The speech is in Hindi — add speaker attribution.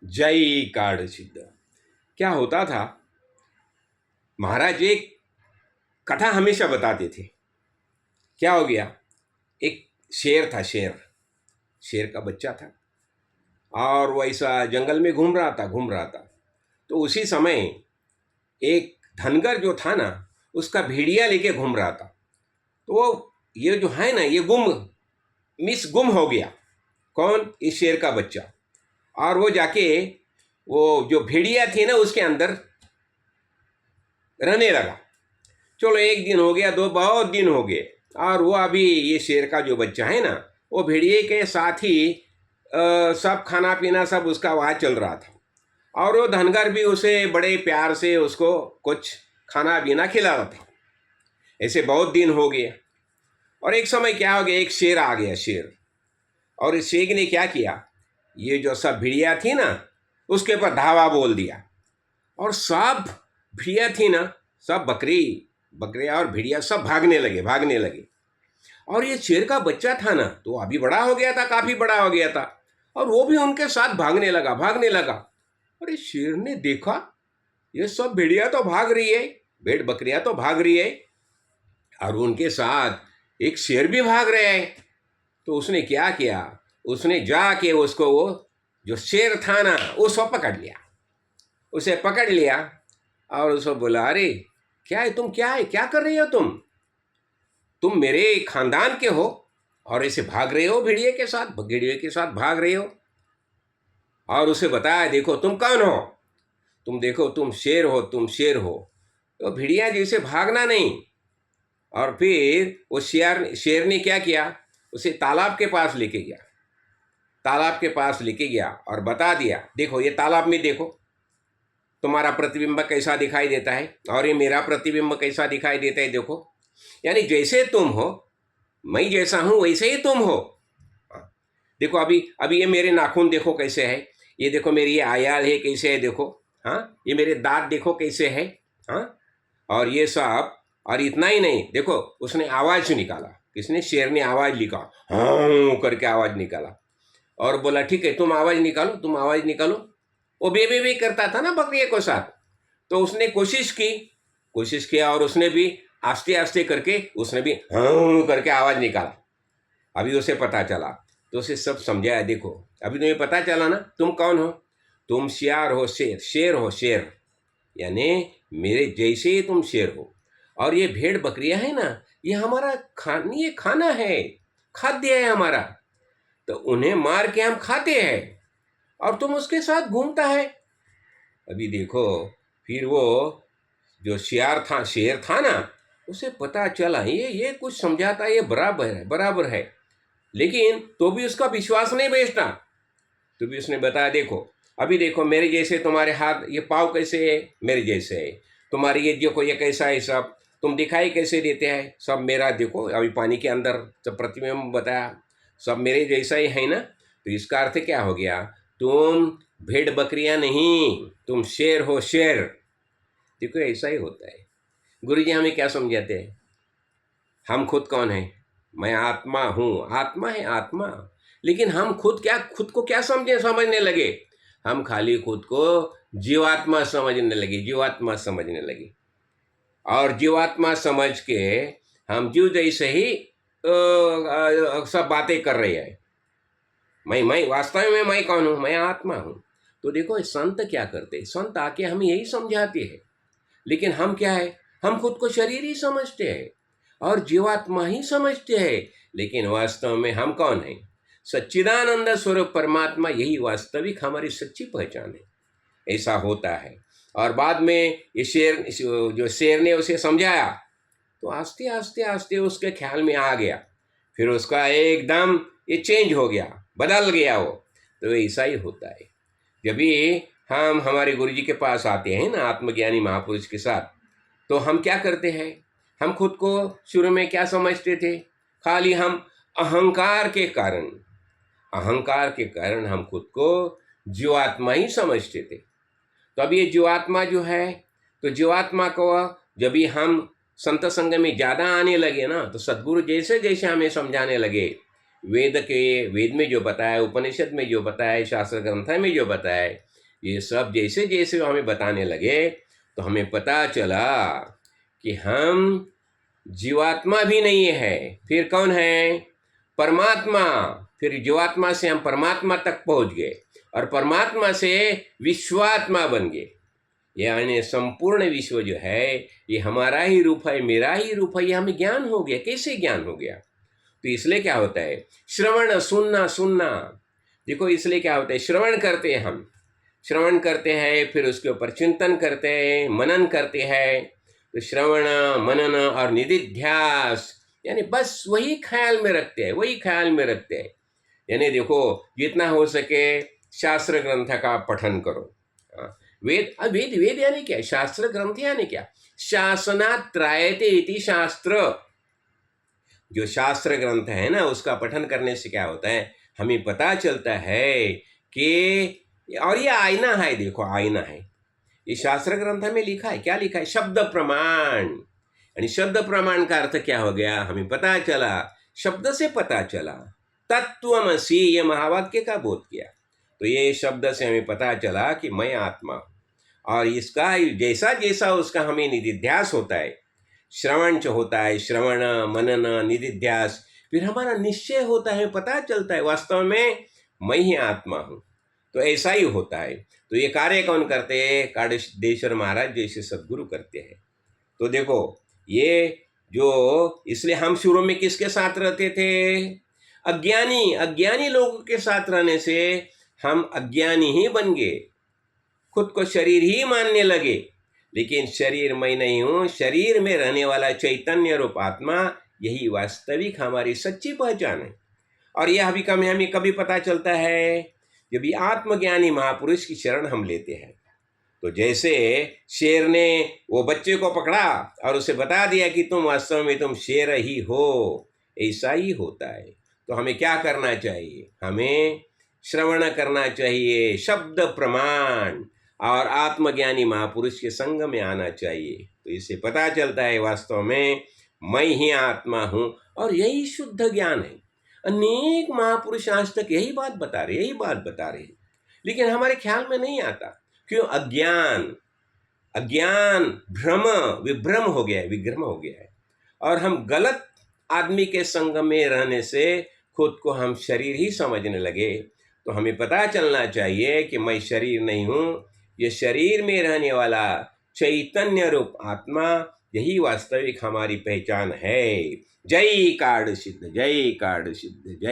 Speaker 1: जय कार्ड सिद्ध। क्या होता था, महाराज एक कथा हमेशा बताते थे। क्या हो गया, एक शेर था। शेर का बच्चा था और वैसा जंगल में घूम रहा था। तो उसी समय एक धनगर जो था ना, उसका भेड़िया लेके घूम रहा था। तो वो ये जो है ना, ये गुम हो गया। कौन? इस शेर का बच्चा। और वो जाके वो जो भेड़िया थी ना, उसके अंदर रहने लगा। चलो, एक दिन हो गया, दो, बहुत दिन हो गए। और वो अभी ये शेर का जो बच्चा है ना, वो भेड़िए के साथ ही सब खाना पीना सब उसका वहाँ चल रहा था। और वो धनगर भी उसे बड़े प्यार से उसको कुछ खाना पीना खिला रहा था। ऐसे बहुत दिन हो गए। और एक समय क्या हो गया, एक शेर आ गया, शेर। और इस शेर ने क्या किया, ये जो सब भेड़िया थी ना, उसके ऊपर धावा बोल दिया। और सब भेड़िया थी ना, सब बकरियां और भेड़िया सब भागने लगे। और ये शेर का बच्चा था ना, तो अभी बड़ा हो गया था, काफी बड़ा हो गया था। और वो भी उनके साथ भागने लगा। और इस शेर ने देखा, ये सब भेड़िया तो भाग रही है, भेड़ बकरियां तो भाग रही है, और उनके साथ एक शेर भी भाग रहे हैं। तो उसने क्या किया, उसने जाके उसको, वो जो शेर था ना, उसको पकड़ लिया। उसे पकड़ लिया और उसको बोला, अरे क्या है, तुम क्या है, क्या कर रही हो तुम मेरे खानदान के हो और ऐसे भाग रहे हो, भेड़िए के साथ भाग रहे हो। और उसे बताया, देखो तुम कौन हो, तुम देखो, तुम शेर हो, तो भेड़िया जैसे भागना नहीं। और फिर वो शेर ने क्या किया, उसे तालाब के पास लेके गया और बता दिया, देखो ये तालाब में देखो, तुम्हारा प्रतिबिंब कैसा दिखाई देता है और ये मेरा प्रतिबिंब कैसा दिखाई देता है, देखो। यानी जैसे तुम हो, मैं जैसा हूं वैसे ही तुम हो। हाँ, देखो अभी अभी ये मेरे नाखून देखो कैसे है, ये देखो मेरी ये आयाल है कैसे है, देखो। हाँ, ये मेरे दांत देखो कैसे है। हाँ, और ये सब। और इतना ही नहीं, देखो उसने आवाज निकाला, किसने? शेर ने आवाज निकाला, हाँ करके आवाज निकाला। और बोला, ठीक है, तुम आवाज निकालो। वो बे करता था ना बकरिए को साथ। तो उसने कोशिश किया और उसने भी आस्ते आस्ते करके, उसने भी हाँ करके आवाज निकाला। अभी उसे पता चला, तो उसे सब समझाया, देखो अभी तुम्हें पता चला ना, तुम कौन हो, तुम शेर हो, शेर। यानी मेरे जैसे ही तुम शेर हो। और ये भेड़ बकरियां है ना, ये खाना है, खाद्य है हमारा। तो उन्हें मार के हम खाते हैं और तुम उसके साथ घूमता है। अभी देखो, फिर वो जो शेर था ना, उसे पता चला, ये कुछ समझाता, ये बराबर है। लेकिन तो भी उसका विश्वास नहीं बैठता। तो भी उसने बताया, देखो अभी देखो, मेरे जैसे तुम्हारे हाथ, ये पाँव कैसे है, मेरे जैसे है। तुम्हारी ये देखो, ये कैसा है, सब तुम दिखाई कैसे देते हैं, सब मेरा देखो, अभी पानी के अंदर जब प्रतिबिंब बताया, सब मेरे जैसा ही है ना। तो इसका अर्थ क्या हो गया, तुम भेड़ बकरियां नहीं, तुम शेर हो, शेर। देखो ऐसा ही होता है। गुरुजी हमें क्या समझाते हैं, हम खुद कौन है? मैं आत्मा हूँ, आत्मा है, आत्मा। लेकिन हम खुद को क्या समझने लगे, हम खाली खुद को जीवात्मा समझने लगे। और जीवात्मा समझ के हम जीव जैसे ही सब बातें कर रहे हैं। मैं वास्तव में मैं कौन हूँ? मैं आत्मा हूँ। तो देखो संत क्या करते हैं, संत आके हमें यही समझाते हैं। लेकिन हम क्या है, हम खुद को शरीर ही समझते हैं और जीवात्मा ही समझते हैं। लेकिन वास्तव में हम कौन है? सच्चिदानंद स्वरूप परमात्मा, यही वास्तविक हमारी सच्ची पहचान है। ऐसा होता है। और बाद में ये शेर ने उसे समझाया, तो आस्ते आस्ते आस्ते उसके ख्याल में आ गया। फिर उसका एकदम ये चेंज हो गया, बदल गया वो। तो ऐसा ही होता है। जब भी हम हमारे गुरु जी के पास आते हैं ना, आत्मज्ञानी महापुरुष के साथ, तो हम क्या करते हैं, हम खुद को शुरू में क्या समझते थे, खाली हम अहंकार के कारण हम खुद को जीवात्मा ही समझते थे। तो अब ये जीवात्मा जो है, तो जीवात्मा को जब भी हम संत संग में ज़्यादा आने लगे ना, तो सदगुरु जैसे जैसे हमें समझाने लगे, वेद में जो बताया, उपनिषद में जो बताया, शास्त्र ग्रंथ में जो बताया, ये सब जैसे जैसे वो हमें बताने लगे तो हमें पता चला कि हम जीवात्मा भी नहीं है, फिर कौन है? परमात्मा। फिर जीवात्मा से हम परमात्मा तक पहुंच गए और परमात्मा से विश्वात्मा बन गए। यानी संपूर्ण विश्व जो है ये हमारा ही रूप है, मेरा ही रूप है, ये हमें ज्ञान हो गया। कैसे ज्ञान हो गया? तो इसलिए क्या होता है? श्रवण, सुनना सुनना। देखो इसलिए क्या होता है, श्रवण करते हैं हम, श्रवण करते हैं, फिर उसके ऊपर चिंतन करते हैं, मनन करते हैं। तो श्रवण, मनन और निधिध्यास, यानी बस वही ख्याल में रखते हैं, वही ख्याल में रखते हैं। यानी देखो जितना हो सके शास्त्र ग्रंथ का पठन करो। वेद, वेद वेद यानी क्या? शास्त्र ग्रंथ यानी क्या? शासनात् त्रायते इति शास्त्र। जो शास्त्र ग्रंथ है ना, उसका पठन करने से क्या होता है, हमें पता चलता है कि, और ये आईना है, देखो आईना है। ये शास्त्र ग्रंथ में लिखा है, क्या लिखा है? शब्द प्रमाण। यानी शब्द प्रमाण का अर्थ क्या हो गया, हमें पता चला, शब्द से पता चला। तत्वमसि, ये महावाक्य का बोध किया। तो ये शब्द से हमें पता चला कि मैं आत्मा हूँ। और इसका जैसा जैसा उसका हमें निधिध्यास होता है, श्रवण जो होता है, श्रवण मनन निधिध्यास, फिर हमारा निश्चय होता है, पता चलता है वास्तव में मैं ही आत्मा हूँ। तो ऐसा ही होता है। तो ये कार्य कौन करते हैं? काडेश्वर महाराज जैसे सद्गुरु करते हैं। तो देखो ये जो, इसलिए हम शुरू में किसके साथ रहते थे? अज्ञानी। अज्ञानी लोगों के साथ रहने से हम अज्ञानी ही बन गए, खुद को शरीर ही मानने लगे। लेकिन शरीर मैं नहीं हूँ, शरीर में रहने वाला चैतन्य रूप आत्मा, यही वास्तविक हमारी सच्ची पहचान है। और यह अभी हमें कभी पता चलता है, जब ये आत्मज्ञानी महापुरुष की शरण हम लेते हैं। तो जैसे शेर ने वो बच्चे को पकड़ा और उसे बता दिया कि तुम वास्तव में तुम शेर ही हो, ऐसा ही होता है। तो हमें क्या करना चाहिए? हमें श्रवण करना चाहिए, शब्द प्रमाण, और आत्मज्ञानी महापुरुष के संग में आना चाहिए। तो इससे पता चलता है वास्तव में मैं ही आत्मा हूँ, और यही शुद्ध ज्ञान है। अनेक महापुरुष आज तक यही बात बता रहे, लेकिन हमारे ख्याल में नहीं आता। क्यों? अज्ञान भ्रम विभ्रम हो गया है, विभ्रम हो गया है। और हम गलत आदमी के संग में रहने से खुद को हम शरीर ही समझने लगे। तो हमें पता चलना चाहिए कि मैं शरीर नहीं हूँ, ये शरीर में रहने वाला चैतन्य रूप आत्मा, यही वास्तविक हमारी पहचान है। जय कार्ड सिद्ध, जय कार्ड सिद्ध, जय।